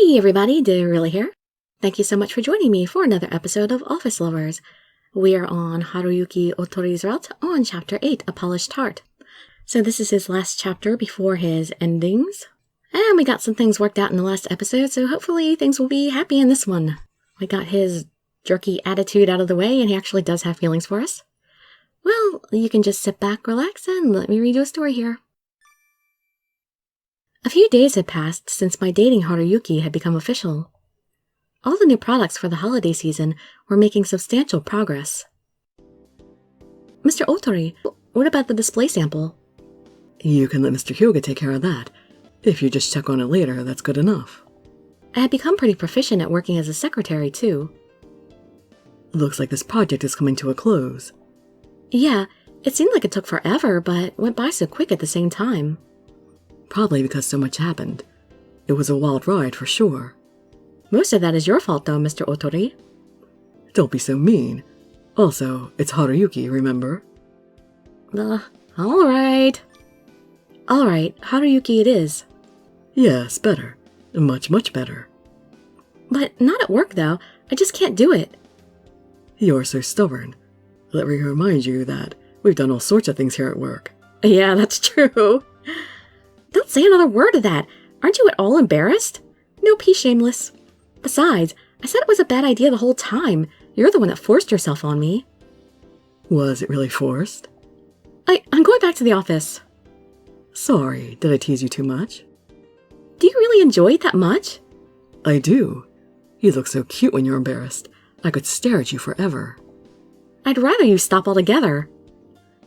Hey everybody, Dirili here. Thank you so much for joining me for another episode of Office Lovers. We are on Haruyuki Otori's route on Chapter 8, A Polished Heart. So this is his last chapter before his endings. And we got some things worked out in the last episode, so hopefully things will be happy in this one. We got his jerky attitude out of the way, and he actually does have feelings for us. Well, you can just sit back, relax, and let me read you a story here. A few days had passed since my dating Haruyuki had become official. All the new products for the holiday season were making substantial progress. Mr. Otori, what about the display sample? You can let Mr. Hyuga take care of that. If you just check on it later, that's good enough. I had become pretty proficient at working as a secretary, too. Looks like this project is coming to a close. Yeah, it seemed like it took forever, but went by so quick at the same time. Probably because so much happened. It was a wild ride for sure. Most of that is your fault, though, Mr. Otori. Don't be so mean. Also, it's Haruyuki, remember? Alright. Alright, Haruyuki it is. Yes, better. Much, much better. But not at work, though. I just can't do it. You're so stubborn. Let me remind you that we've done all sorts of things here at work. Yeah, that's true. Don't say another word of that. Aren't you at all embarrassed? No, be shameless. Besides, I said it was a bad idea the whole time. You're the one that forced yourself on me. Was it really forced? I'm going back to the office. Sorry, did I tease you too much? Do you really enjoy it that much? I do. You look so cute when you're embarrassed. I could stare at you forever. I'd rather you stop altogether.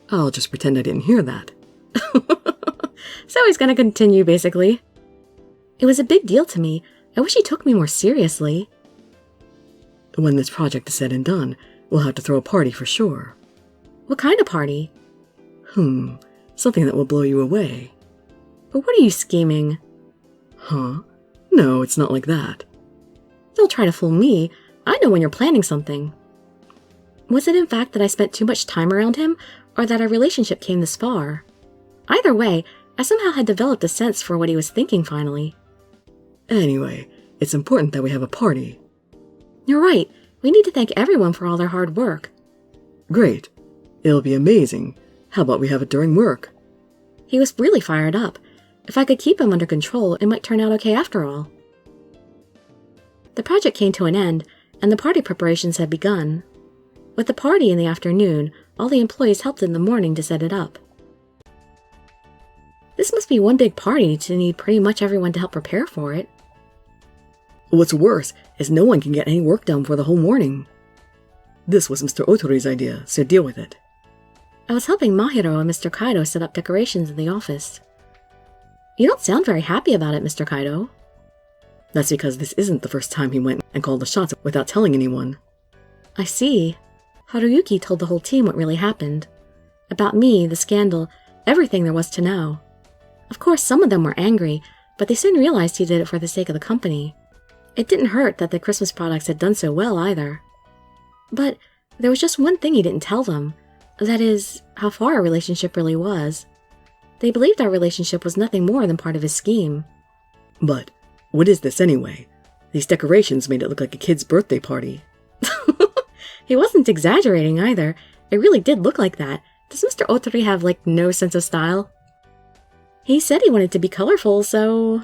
I'll just pretend I didn't hear that. So he's gonna continue, basically. It was a big deal to me. I wish he took me more seriously. When this project is said and done, we'll have to throw a party for sure. What kind of party? Something that will blow you away. But what are you scheming? Huh? No, it's not like that. Don't try to fool me. I know when you're planning something. Was it in fact that I spent too much time around him, or that our relationship came this far? Either way, I somehow had developed a sense for what he was thinking finally. Anyway, it's important that we have a party. You're right. We need to thank everyone for all their hard work. Great. It'll be amazing. How about we have it during work? He was really fired up. If I could keep him under control, it might turn out okay after all. The project came to an end, and the party preparations had begun. With the party in the afternoon, all the employees helped in the morning to set it up. This must be one big party to need pretty much everyone to help prepare for it. What's worse is no one can get any work done for the whole morning. This was Mr. Otori's idea, so deal with it. I was helping Mahiro and Mr. Kaido set up decorations in the office. You don't sound very happy about it, Mr. Kaido. That's because this isn't the first time he went and called the shots without telling anyone. I see. Haruyuki told the whole team what really happened. About me, the scandal, everything there was to know. Of course, some of them were angry, but they soon realized he did it for the sake of the company. It didn't hurt that the Christmas products had done so well either. But there was just one thing he didn't tell them. That is, how far our relationship really was. They believed our relationship was nothing more than part of his scheme. But what is this anyway? These decorations made it look like a kid's birthday party. He wasn't exaggerating either. It really did look like that. Does Mr. Otori have, no sense of style? He said he wanted to be colorful, so...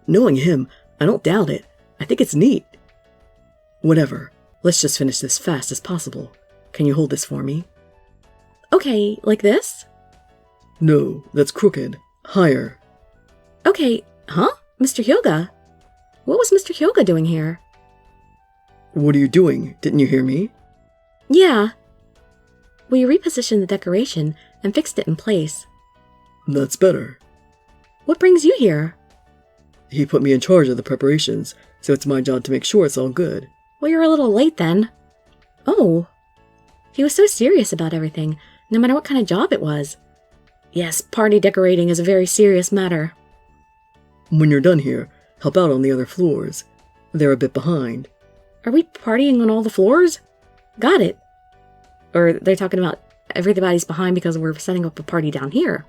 Knowing him, I don't doubt it. I think it's neat. Whatever. Let's just finish this fast as possible. Can you hold this for me? Okay, like this? No, that's crooked. Higher. Okay, huh? Mr. Hyuga? What was Mr. Hyuga doing here? What are you doing? Didn't you hear me? Yeah. We repositioned the decoration and fixed it in place. That's better. What brings you here? He put me in charge of the preparations, so it's my job to make sure it's all good. Well, you're a little late then. Oh. He was so serious about everything, no matter what kind of job it was. Yes, party decorating is a very serious matter. When you're done here, help out on the other floors. They're a bit behind. Are we partying on all the floors? Got it. Or they're talking about everybody's behind because we're setting up a party down here.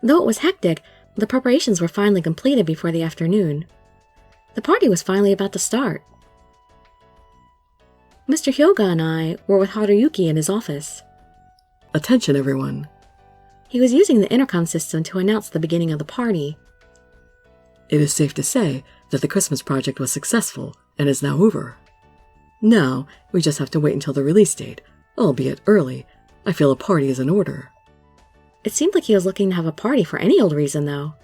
Though it was hectic, the preparations were finally completed before the afternoon. The party was finally about to start. Mr. Hyoga and I were with Haruyuki in his office. Attention, everyone. He was using the intercom system to announce the beginning of the party. It is safe to say that the Christmas project was successful and is now over. Now, we just have to wait until the release date, albeit early. I feel a party is in order. It seemed like he was looking to have a party for any old reason, though.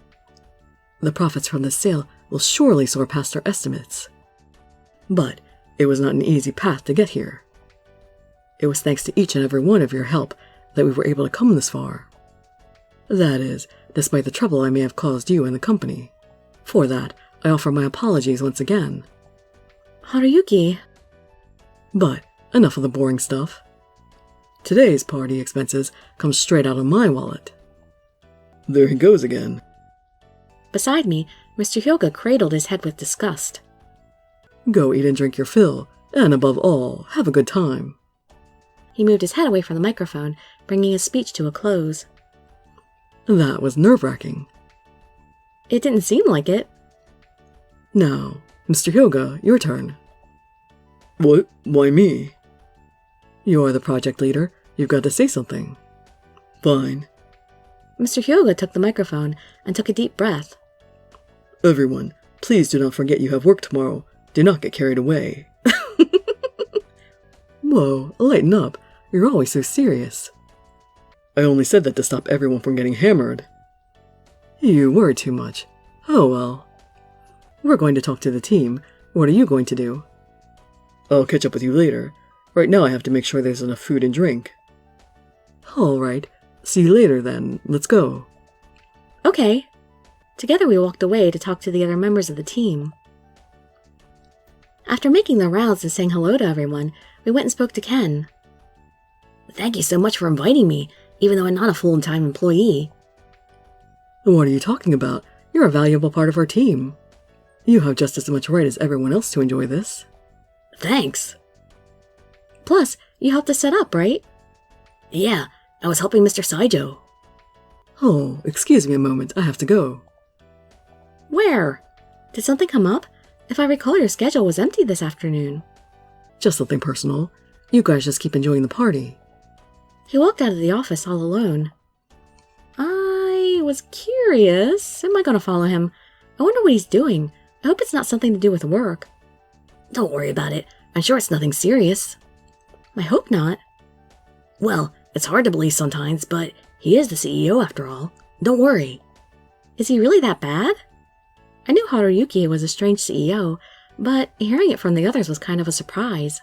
The profits from this sale will surely soar past our estimates. But it was not an easy path to get here. It was thanks to each and every one of your help that we were able to come this far. That is, despite the trouble I may have caused you and the company. For that, I offer my apologies once again. Haruyuki. But enough of the boring stuff. Today's party expenses come straight out of my wallet. There he goes again. Beside me, Mr. Hyoga cradled his head with disgust. Go eat and drink your fill, and above all, have a good time. He moved his head away from the microphone, bringing his speech to a close. That was nerve-wracking. It didn't seem like it. Now, Mr. Hyoga, your turn. What? Why me? You're the project leader. You've got to say something. Fine. Mr. Hyoga took the microphone and took a deep breath. Everyone, please do not forget you have work tomorrow. Do not get carried away. Whoa, lighten up. You're always so serious. I only said that to stop everyone from getting hammered. You worry too much. Oh well. We're going to talk to the team. What are you going to do? I'll catch up with you later. Right now I have to make sure there's enough food and drink. Alright. See you later then. Let's go. Okay. Together we walked away to talk to the other members of the team. After making the rounds and saying hello to everyone, we went and spoke to Ken. Thank you so much for inviting me, even though I'm not a full-time employee. What are you talking about? You're a valuable part of our team. You have just as much right as everyone else to enjoy this. Thanks. Plus, you helped us set up, right? Yeah, I was helping Mr. Saijo. Oh, excuse me a moment. I have to go. Where? Did something come up? If I recall, your schedule was empty this afternoon. Just something personal. You guys just keep enjoying the party. He walked out of the office all alone. I was curious. Am I going to follow him? I wonder what he's doing. I hope it's not something to do with work. Don't worry about it. I'm sure it's nothing serious. I hope not. Well, it's hard to believe sometimes, but he is the CEO after all. Don't worry. Is he really that bad? I knew Haruyuki was a strange CEO, but hearing it from the others was kind of a surprise.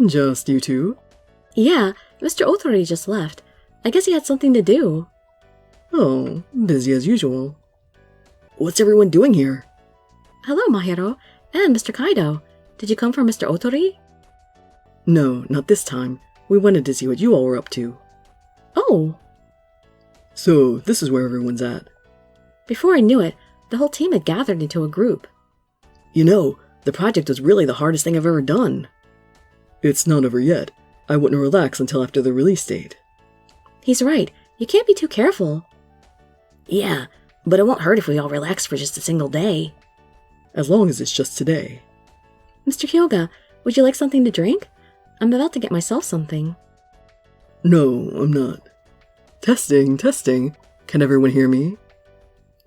Just you two? Yeah, Mr. Otori just left. I guess he had something to do. Oh, busy as usual. What's everyone doing here? Hello, Mahiro, and Mr. Kaido. Did you come for Mr. Otori? No, not this time. We wanted to see what you all were up to. Oh. So, this is where everyone's at. Before I knew it, the whole team had gathered into a group. You know, the project was really the hardest thing I've ever done. It's not over yet. I wouldn't relax until after the release date. He's right. You can't be too careful. Yeah, but it won't hurt if we all relax for just a single day. As long as it's just today. Mr. Hyoga, would you like something to drink? I'm about to get myself something. No, I'm not. Testing, testing. Can everyone hear me?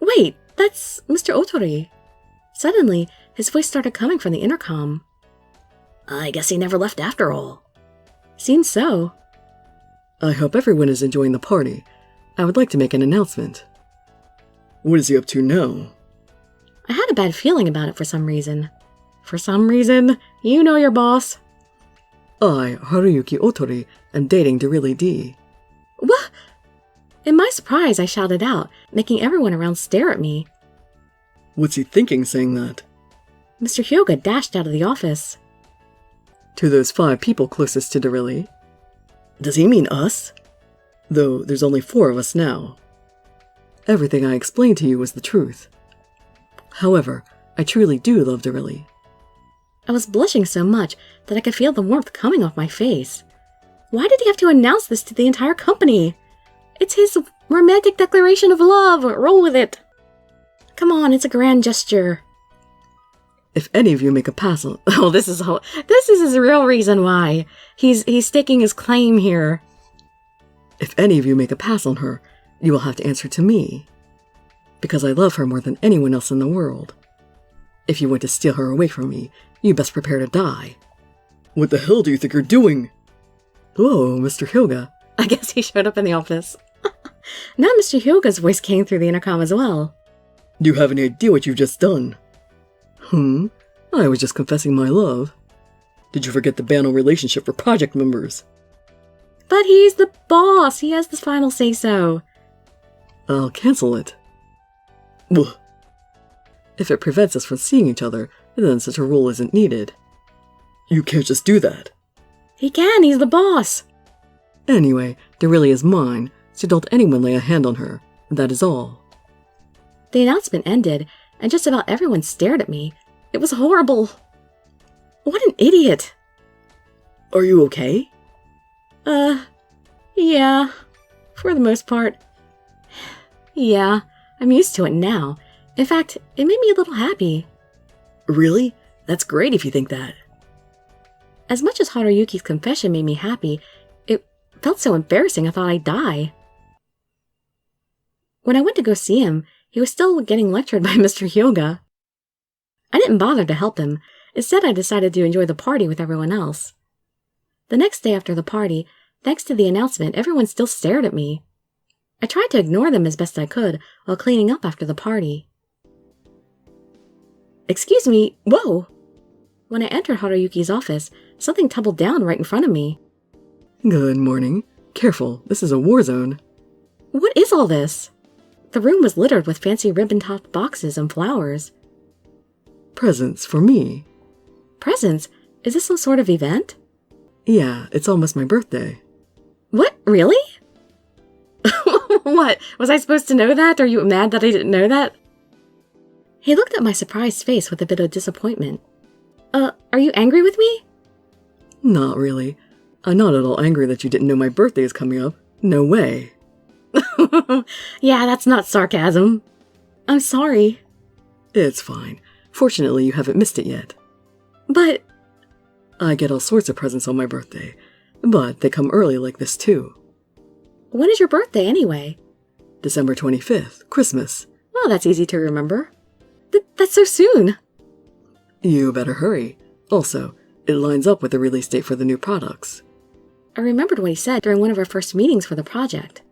Wait, that's Mr. Otori. Suddenly, his voice started coming from the intercom. I guess he never left after all. Seems so. I hope everyone is enjoying the party. I would like to make an announcement. What is he up to now? I had a bad feeling about it for some reason. For some reason? You know your boss. I, Haruyuki Otori, am dating Dirili D. What? In my surprise, I shouted out, making everyone around stare at me. What's he thinking saying that? Mr. Hyoga dashed out of the office. To those 5 people closest to Dirili. Does he mean us? Though there's only 4 of us now. Everything I explained to you was the truth. However, I truly do love Dirili. I was blushing so much that I could feel the warmth coming off my face. Why did he have to announce this to the entire company? It's his romantic declaration of love. Roll with it. Come on, it's a grand gesture. If any of you make a pass on... Oh, this is his real reason why. He's staking his claim here. If any of you make a pass on her, you will have to answer to me. Because I love her more than anyone else in the world. If you want to steal her away from me, you best prepare to die. What the hell do you think you're doing? Whoa, Mr. Hyuga. I guess he showed up in the office. Now Mr. Hyuga's voice came through the intercom as well. Do you have any idea what you've just done? I was just confessing my love. Did you forget the ban on relationship for project members? But he's the boss. He has the final say-so. I'll cancel it. Ugh. If it prevents us from seeing each other, then such a rule isn't needed. You can't just do that. He can. He's the boss. Anyway, Dirili is mine, so don't anyone lay a hand on her. That is all. The announcement ended, and just about everyone stared at me. It was horrible. What an idiot. Are you okay? Yeah. For the most part. Yeah, I'm used to it now. In fact, it made me a little happy. Really? That's great if you think that. As much as Haruyuki's confession made me happy, it felt so embarrassing I thought I'd die. When I went to go see him, he was still getting lectured by Mr. Hyuga. I didn't bother to help him. Instead, I decided to enjoy the party with everyone else. The next day after the party, thanks to the announcement, everyone still stared at me. I tried to ignore them as best I could while cleaning up after the party. Excuse me, whoa! When I entered Haruyuki's office, something tumbled down right in front of me. Good morning. Careful, this is a war zone. What is all this? The room was littered with fancy ribbon-topped boxes and flowers. Presents for me. Presents? Is this some sort of event? Yeah, it's almost my birthday. What? Really? What? Was I supposed to know that? Are you mad that I didn't know that? He looked at my surprised face with a bit of disappointment. Are you angry with me? Not really. I'm not at all angry that you didn't know my birthday is coming up. No way. Yeah, that's not sarcasm. I'm sorry. It's fine. Fortunately, you haven't missed it yet. But... I get all sorts of presents on my birthday, but they come early like this too. When is your birthday anyway? December 25th, Christmas. Well, that's easy to remember. That's so soon. You better hurry. Also, it lines up with the release date for the new products. I remembered what he said during one of our first meetings for the project.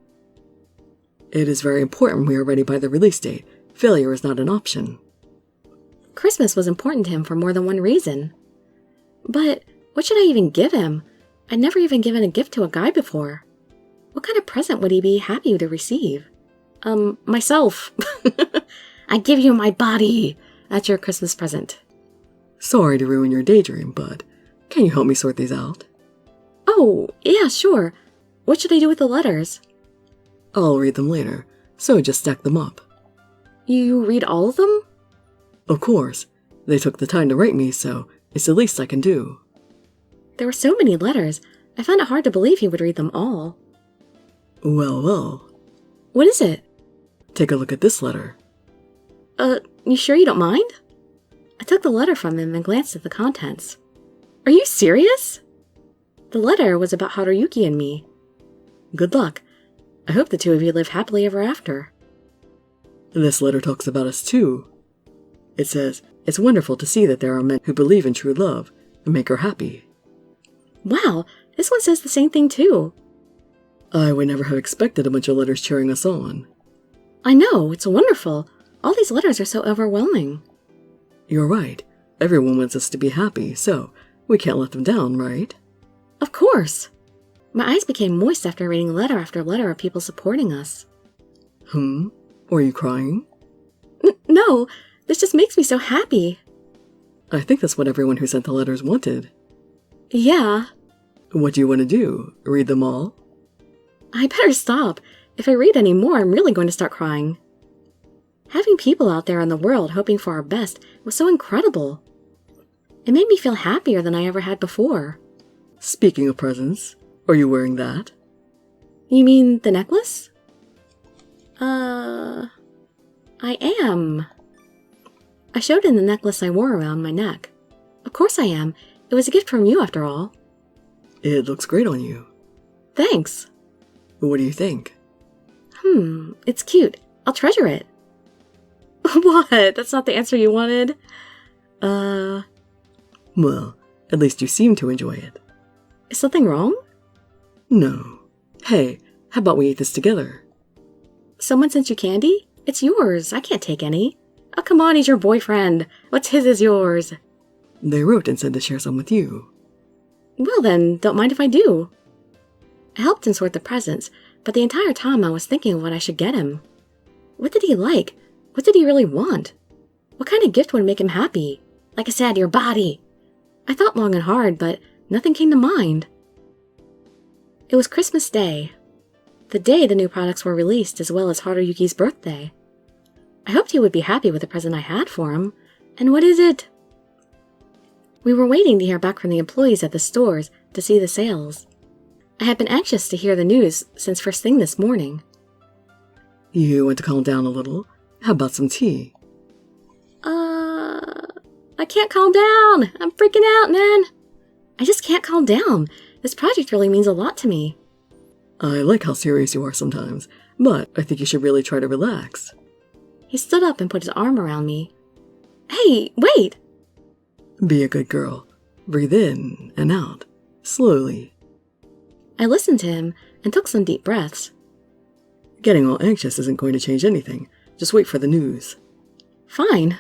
It is very important we are ready by the release date. Failure is not an option. Christmas was important to him for more than one reason. But what should I even give him? I'd never even given a gift to a guy before. What kind of present would he be happy to receive? Myself. I give you my body. That's your Christmas present. Sorry to ruin your daydream, but can you help me sort these out? Oh, yeah, sure. What should I do with the letters? I'll read them later, so just stack them up. You read all of them? Of course. They took the time to write me, so it's the least I can do. There were so many letters. I found it hard to believe he would read them all. Well, well. What is it? Take a look at this letter. You sure you don't mind? I took the letter from him and glanced at the contents. Are you serious? The letter was about Haruyuki and me. Good luck. I hope the two of you live happily ever after. This letter talks about us too. It says, it's wonderful to see that there are men who believe in true love and make her happy. Wow, this one says the same thing too. I would never have expected a bunch of letters cheering us on. I know, it's wonderful. All these letters are so overwhelming. You're right. Everyone wants us to be happy, so we can't let them down, right? Of course. My eyes became moist after reading letter after letter of people supporting us. Are you crying? No, this just makes me so happy. I think that's what everyone who sent the letters wanted. Yeah. What do you want to do? Read them all? I better stop. If I read any more, I'm really going to start crying. Having people out there in the world hoping for our best was so incredible. It made me feel happier than I ever had before. Speaking of presents, are you wearing that? You mean the necklace? I am. I showed him the necklace I wore around my neck. Of course I am. It was a gift from you after all. It looks great on you. Thanks. What do you think? It's cute. I'll treasure it. What? That's not the answer you wanted? Well, at least you seem to enjoy it. Is something wrong? No. Hey, how about we eat this together? Someone sent you candy? It's yours. I can't take any. Oh, come on, he's your boyfriend. What's his is yours. They wrote and said to share some with you. Well then, don't mind if I do. I helped him sort the presents, but the entire time I was thinking of what I should get him. What did he like? What did he really want? What kind of gift would make him happy? Like I said, your body. I thought long and hard, but nothing came to mind. It was Christmas Day. The day the new products were released, as well as Haruyuki's birthday. I hoped he would be happy with the present I had for him. And what is it? We were waiting to hear back from the employees at the stores to see the sales. I had been anxious to hear the news since first thing this morning. You want to calm down a little? How about some tea? I can't calm down. I'm freaking out, man. I just can't calm down. This project really means a lot to me. I like how serious you are sometimes, but I think you should really try to relax. He stood up and put his arm around me. Hey, wait! Be a good girl. Breathe in and out, slowly. I listened to him and took some deep breaths. Getting all anxious isn't going to change anything. Just wait for the news. Fine.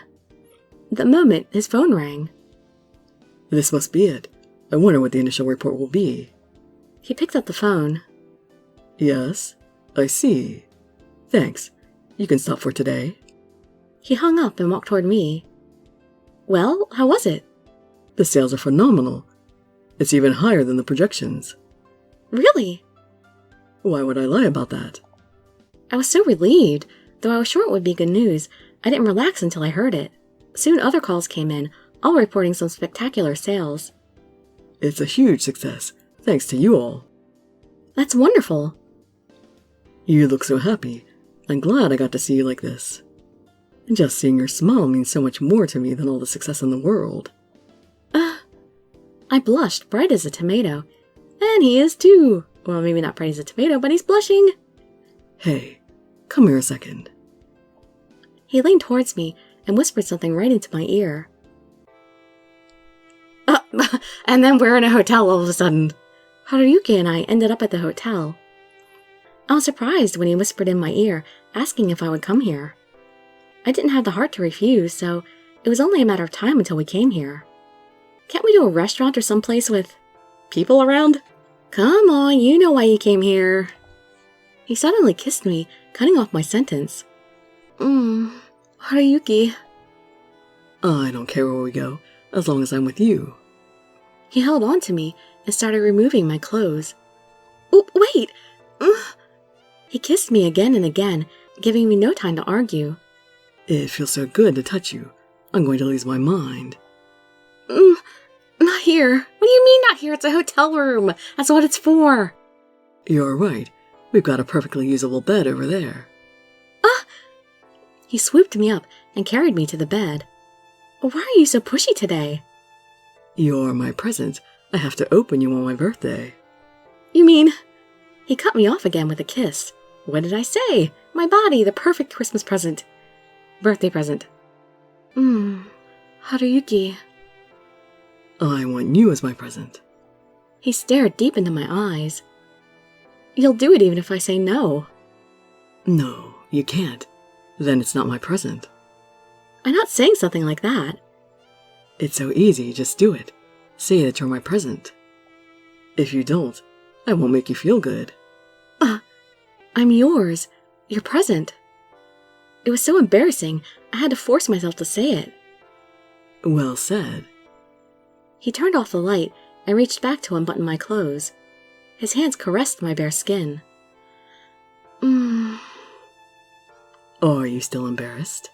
At the moment, his phone rang. This must be it. I wonder what the initial report will be. He picked up the phone. Yes, I see. Thanks. You can stop for today. He hung up and walked toward me. Well, how was it? The sales are phenomenal. It's even higher than the projections. Really? Why would I lie about that? I was so relieved. Though I was sure it would be good news, I didn't relax until I heard it. Soon other calls came in, all reporting some spectacular sales. It's a huge success, thanks to you all. That's wonderful. You look so happy. I'm glad I got to see you like this. Just seeing your smile means so much more to me than all the success in the world. I blushed, bright as a tomato. And he is too. Well, maybe not bright as a tomato, but he's blushing. Hey, come here a second. He leaned towards me and whispered something right into my ear. And then we're in a hotel all of a sudden. Haruyuki and I ended up at the hotel. I was surprised when he whispered in my ear, asking if I would come here. I didn't have the heart to refuse, so it was only a matter of time until we came here. Can't we do a restaurant or someplace with people around? Come on, you know why you came here. He suddenly kissed me, cutting off my sentence. Haruyuki. I don't care where we go, as long as I'm with you. He held on to me and started removing my clothes. Oh, wait! He kissed me again and again, giving me no time to argue. It feels so good to touch you. I'm going to lose my mind. Not here. What do you mean not here? It's a hotel room. That's what it's for. You're right. We've got a perfectly usable bed over there. He swooped me up and carried me to the bed. Why are you so pushy today? You're my present. I have to open you on my birthday. You mean... He cut me off again with a kiss. What did I say? My body, the perfect Christmas present. Birthday present. Haruyuki. I want you as my present. He stared deep into my eyes. You'll do it even if I say no. No, you can't. Then it's not my present. I'm not saying something like that. It's so easy, just do it. Say that you're my present. If you don't, I won't make you feel good. I'm yours. Your present. It was so embarrassing, I had to force myself to say it. Well said. He turned off the light and reached back to unbutton my clothes. His hands caressed my bare skin. Are you still embarrassed?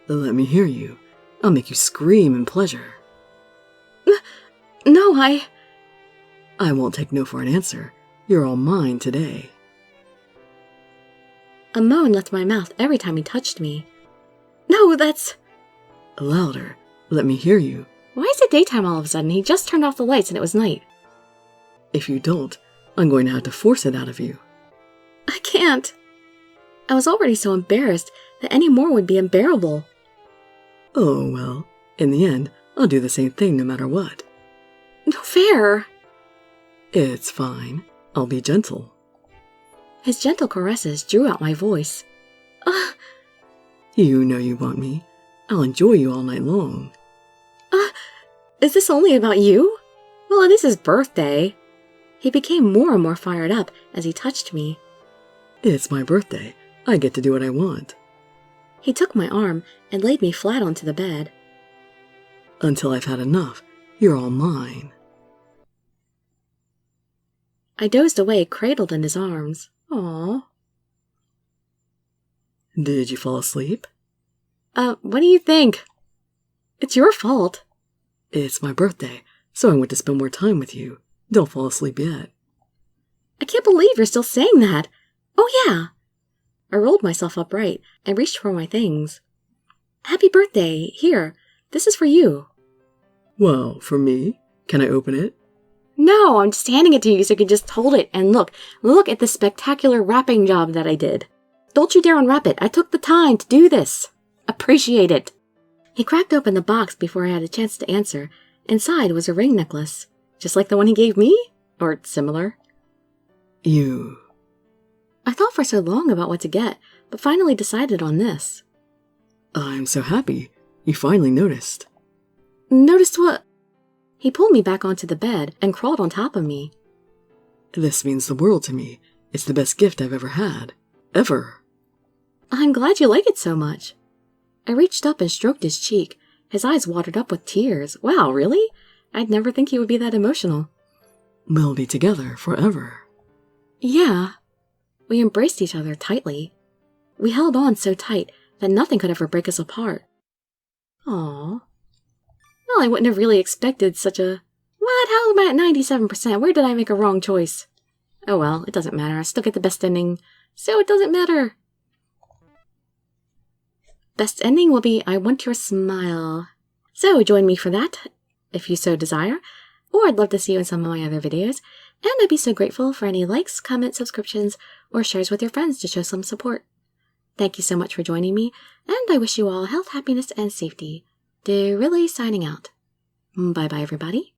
Let me hear you. I'll make you scream in pleasure. No, I won't take no for an answer. You're all mine today. A moan left my mouth every time he touched me. No, that's... Louder. Let me hear you. Why is it daytime all of a sudden? He just turned off the lights and it was night. If you don't, I'm going to have to force it out of you. I can't. I was already so embarrassed that any more would be unbearable. Oh, well, in the end, I'll do the same thing no matter what. No fair. It's fine. I'll be gentle. His gentle caresses drew out my voice. You know you want me. I'll enjoy you all night long. Is this only about you? Well, it is his birthday. He became more and more fired up as he touched me. It's my birthday. I get to do what I want. He took my arm and laid me flat onto the bed. Until I've had enough, you're all mine. I dozed away, cradled in his arms. Aww. Did you fall asleep? What do you think? It's your fault. It's my birthday, so I want to spend more time with you. Don't fall asleep yet. I can't believe you're still saying that. Oh, yeah. I rolled myself upright and reached for my things. Happy birthday. Here, this is for you. Wow, for me? Can I open it? No, I'm just handing it to you so you can just hold it and look at the spectacular wrapping job that I did. Don't you dare unwrap it. I took the time to do this. Appreciate it. He cracked open the box before I had a chance to answer. Inside was a ring necklace, just like the one he gave me, or similar. You... I thought for so long about what to get, but finally decided on this. I'm so happy. You finally noticed. Noticed what? He pulled me back onto the bed and crawled on top of me. This means the world to me. It's the best gift I've ever had. Ever. I'm glad you like it so much. I reached up and stroked his cheek. His eyes watered up with tears. Wow, really? I'd never think he would be that emotional. We'll be together forever. Yeah. We embraced each other tightly. We held on so tight that nothing could ever break us apart. Aww. Well, I wouldn't have really expected such a... What? How am I at 97%? Where did I make a wrong choice? Oh well, it doesn't matter. I still get the best ending, so it doesn't matter. Best ending will be I Want Your Smile. So join me for that, if you so desire, or I'd love to see you in some of my other videos, and I'd be so grateful for any likes, comments, subscriptions, or shares with your friends to show some support. Thank you so much for joining me, and I wish you all health, happiness, and safety. Dirili signing out. Bye-bye, everybody.